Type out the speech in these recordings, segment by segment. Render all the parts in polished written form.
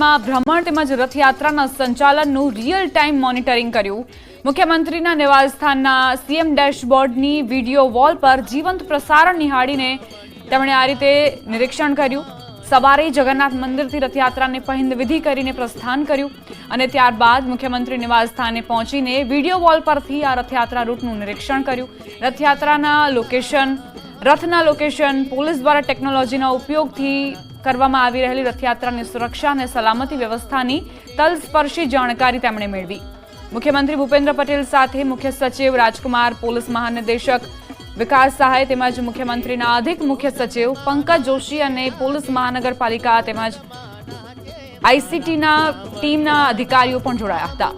પંડાલમાં ભ્રમણ તેમજ રથયાત્રાના સંચાલનનું real time monitoring કર્યું। મુખ્યમંત્રીના નિવાસસ્થાનના સીએમ ડેશબોર્ડની વિડીયો વોલ પર જીવંત પ્રસારણ નિહાળીને તેમણે આ રીતે નિરીક્ષણ કર્યું। સવારે જગન્નાથ મંદિરથી રથયાત્રાને પહિંદ વિધિ કરીને પ્રસ્થાન કર્યું અને ત્યારબાદ મુખ્યમંત્રી નિવાસસ્થાને પહોંચીને વિડીયો વોલ પરથી આ રથયાત્રા રૂટનું નિરીક્ષણ કર્યું। રથયાત્રાના લોકેશન, રથના લોકેશન, પોલીસ દ્વારા ટેકનોલોજીના ઉપયોગથી કરવામાં આવી રહેલી રથયાત્રાની સુરક્ષા અને સલામતી વ્યવસ્થાની તલસ્પર્શી જાણકારી તેમણે મેળવી। મુખ્યમંત્રી ભૂપેન્દ્ર પટેલ સાથે મુખ્ય સચિવ રાજકુમાર, પોલીસ મહાનિદેશક વિકાસ સહાય તેમજ મુખ્યમંત્રીના અધિક મુખ્ય સચિવ પંકજ જોશી અને પોલીસ મહાનગરપાલિકા તેમજ આઈસીટીના ટીમના અધિકારીઓ પણ જોડાયા હતા।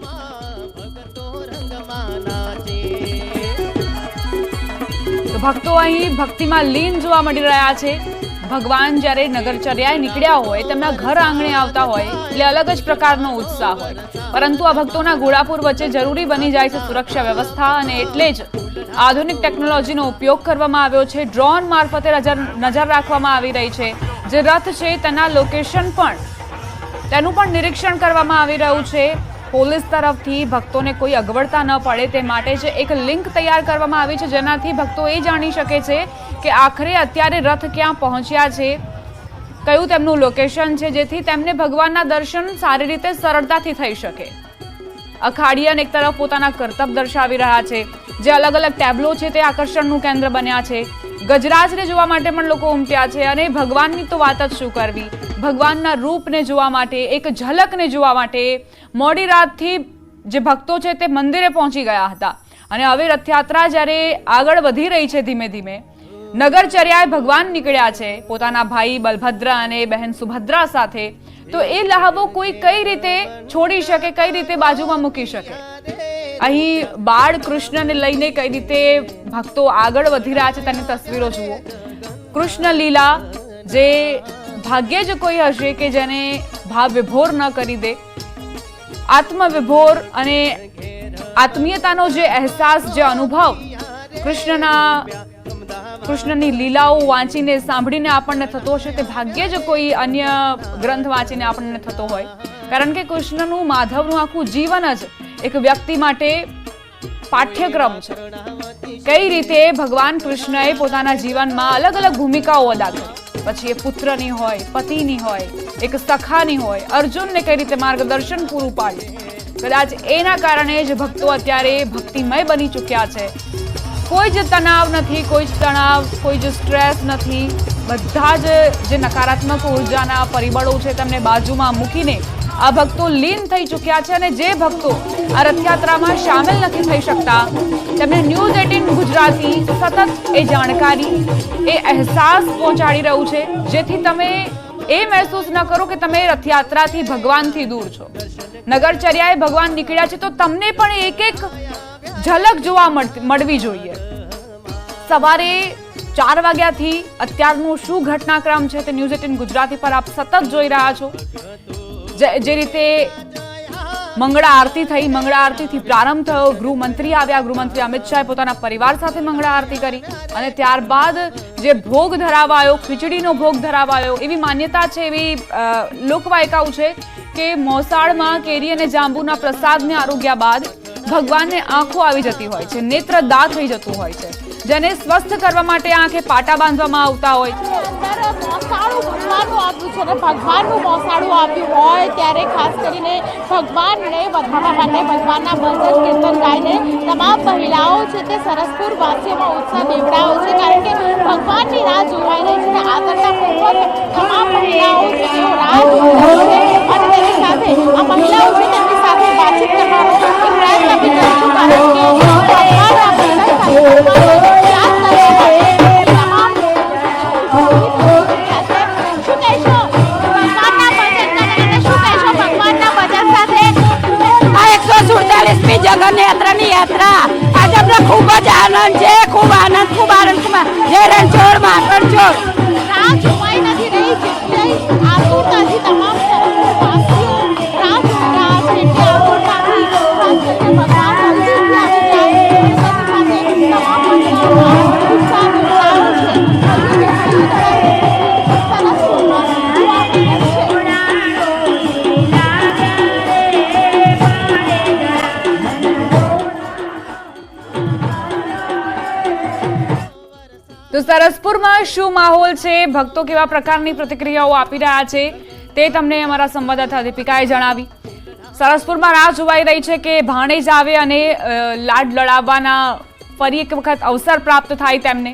તો ભક્તો અહીં ભક્તિમાં લીન જોવા મળી રહ્યા છે। ભગવાન જ્યારે નગરચર્યાએ નીકળ્યા હોય, તેમના ઘર આંગણે આવતા હોય એટલે અલગ જ પ્રકારનો ઉત્સાહ હોય, પરંતુ આ ભક્તોના ઘોડાપુર વચ્ચે જરૂરી બની જાય છે સુરક્ષા વ્યવસ્થા અને એટલે જ આધુનિક ટેકનોલોજીનો ઉપયોગ કરવામાં આવ્યો છે। ડ્રોન મારફતે નજર રાખવામાં આવી રહી છે। જે રથ છે તેના લોકેશન તેનું પણ નિરીક્ષણ કરવામાં આવી રહ્યું છે। પોલીસ તરફથી ભક્તોને કોઈ અગવડતા ન પડે તે માટે જ એક લિંક તૈયાર કરવામાં આવી છે, જેનાથી ભક્તો એ જાણી શકે છે કે આખરે અત્યારે રથ ક્યાં પહોંચ્યા છે, કયું તેમનું લોકેશન છે, જેથી તેમને ભગવાનના દર્શન સારી રીતે સરળતાથી થઈ શકે। અખાડિયન એક તરફ પોતાના કરતબ દર્શાવી રહ્યા છે, જે અલગ અલગ ટેબ્લો છે તે આકર્ષણનું કેન્દ્ર બન્યા છે। ગજરાજને જોવા માટે પણ લોકો ઉમટ્યા છે અને ભગવાનની તો વાત જ શું કરવી, ભગવાનના રૂપને જોવા માટે, એક ઝલકને જોવા માટે મોડી રાતથી જે ભક્તો છે તે મંદિરે પહોંચી ગયા હતા અને હવે રથયાત્રા જ્યારે આગળ વધી રહી છે ધીમે ધીમે, નગરચર્યાએ ભગવાન નીકળ્યા છે પોતાના ભાઈ બલભદ્ર અને બહેન સુભદ્રા સાથે, તો એ લહાવો કોઈ કઈ રીતે છોડી શકે, કઈ રીતે બાજુમાં મૂકી શકે। અહીં બાળ કૃષ્ણને લઈને કઈ રીતે ભક્તો આગળ વધી રહ્યા છે તેની તસવીરો જુઓ। કૃષ્ણ લીલા, જે ભાગ્યે જ કોઈ હશે કે જેને ભાવ વિભોર ન કરી દે, આત્મવિભોર અને આત્મીયતાનો જે અહેસાસ, જે અનુભવ કૃષ્ણની લીલાઓ વાંચીને સાંભળીને આપણને થતો હશે તે ભાગ્યે જ કોઈ અન્ય ગ્રંથ વાંચીને આપણને થતો હોય, કારણ કે કૃષ્ણનું, માધવનું આખું જીવન જ એક વ્યક્તિ માટે પાઠ્યક્રમ છે। કઈ રીતે ભગવાન કૃષ્ણએ પોતાના જીવનમાં અલગ અલગ ભૂમિકાઓ અદા કરી, પછી એ પુત્રની હોય, પતિની હોય, એક સખાની હોય, અર્જુનને કઈ રીતે માર્ગદર્શન પૂરું પાડ્યું। કદાચ એના કારણે જ ભક્તો અત્યારે ભક્તિમય બની ચૂક્યા છે। કોઈ જ તણાવ નથી, કોઈ જ તણાવ, કોઈ જ સ્ટ્રેસ નથી, બધા જ જે નકારાત્મક ઉર્જાના પરિબળો છે તેમને બાજુમાં મૂકીને આ ભક્તો લીન થઈ ચૂક્યા છે અને જે ભક્તો આ રથયાત્રામાં સામેલ નથી થઈ શકતા તેમને ન્યૂઝ 18 ગુજરાતી સતત એ જાણકારી, એ અહેસાસ પહોંચાડી રહ્યું છે, જેથી તમે એ મહેસૂસ ન કરો કે તમે રથયાત્રાથી ભગવાનથી દૂર છો। નગરચર્યાએ ભગવાન નીકળ્યા છે તો તમને પણ એક એક ઝલક જોવા મળવી જોઈએ। સવારે 4 વાગ્યાથી અત્યારનું શું ઘટનાક્રમ છે તે ન્યૂઝ 18 ગુજરાતી પર આપ સતત જોઈ રહ્યા છો। જે રીતે મંગળા આરતી થઈ, મંગળા આરતીથી પ્રારંભ થયો, ગૃહમંત્રી આવ્યા, ગૃહમંત્રી અમિત શાહે પોતાના પરિવાર સાથે મંગળા આરતી કરી અને ત્યારબાદ જે ભોગ ધરાવાયો, ખીચડીનો ભોગ ધરાવાયો, એવી માન્યતા છે, એવી લોકવાયકાઓ છે કે મોસાળમાં કેરી અને જાંબુના પ્રસાદને આરોગ્યા બાદ ભગવાનને આંખો આવી જતી હોય છે, નેત્રદાહ થઈ જતું હોય છે, જેને સ્વસ્થ કરવા માટે આંખે પાટા બાંધવામાં આવતા હોય છે। ભગવાનનું મોસાળું આપ્યું હોય ત્યારે ખાસ કરીને ભગવાનને વધારવા માટે ભગવાનના ભજન કીર્તન ગાઈને તમામ મહિલાઓ છે તે સરસપુર વાસીઓમાં ઉત્સાહ દેવડાવે છે, કારણ કે ભગવાનની રાહ જોવાઈ રહી છે અને આતરતાપૂર્વક તમામ મહિલાઓ છે તેઓ રાહ જોઈ રહી છે અને તેની સાથે આ મહિલાઓ છે તેમની સાથે વાતચીત કરવાનો એક પ્રયત્ન બી કરીશું, કારણ કે ભગવાન આપણને જગન યાત્રાની યાત્રા આજે આપણે ખૂબ જ આનંદ છે, ખૂબ આનંદ જય રણછોડ માખણછોડ। રાહ જોવાઈ નથી રહી, જેટલી આતુરતાથી તમામ વાસીઓ રાહ જોઈ રહ્યા છે, એટલી આતુરતાથી ખાસ કરીને ભગવાન જલ્દીથી આવી જાય તેની સાથે તમામ મહિલાઓમાં ઉત્સાહ દેવડાવ્યો છે। તો સરસપુરમાં શું માહોલ છે, ભક્તો કેવા પ્રકારની પ્રતિક્રિયાઓ આપી રહ્યા છે તે તમને અમારા સંવાદદાતા દીપિકાએ જણાવી. સરસપુરમાં રાહ જોવાઈ રહી છે કે ભાણેજ આવે અને લાડ લડાવવાના ફરી એક વખત અવસર પ્રાપ્ત થાય તેમને.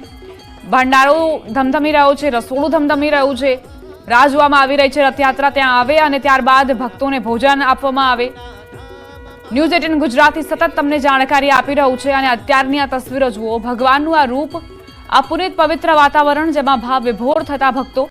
ભંડારો ધમધમી રહ્યો છે, રસોડું ધમધમી રહ્યું છે. રાહ જોવામાં આવી રહી છે રથયાત્રા ત્યાં આવે અને ત્યારબાદ ભક્તોને ભોજન આપવામાં આવે. ન્યૂઝ 18 ગુજરાતી સતત તમને જાણકારી આપી રહ્યું છે અને અત્યારની આ તસવીરો જુઓ. ભગવાનનું આ રૂપ, આ પુનિત પવિત્ર વાતાવરણ જેમાં ભાવ વિભોર થતા ભક્તો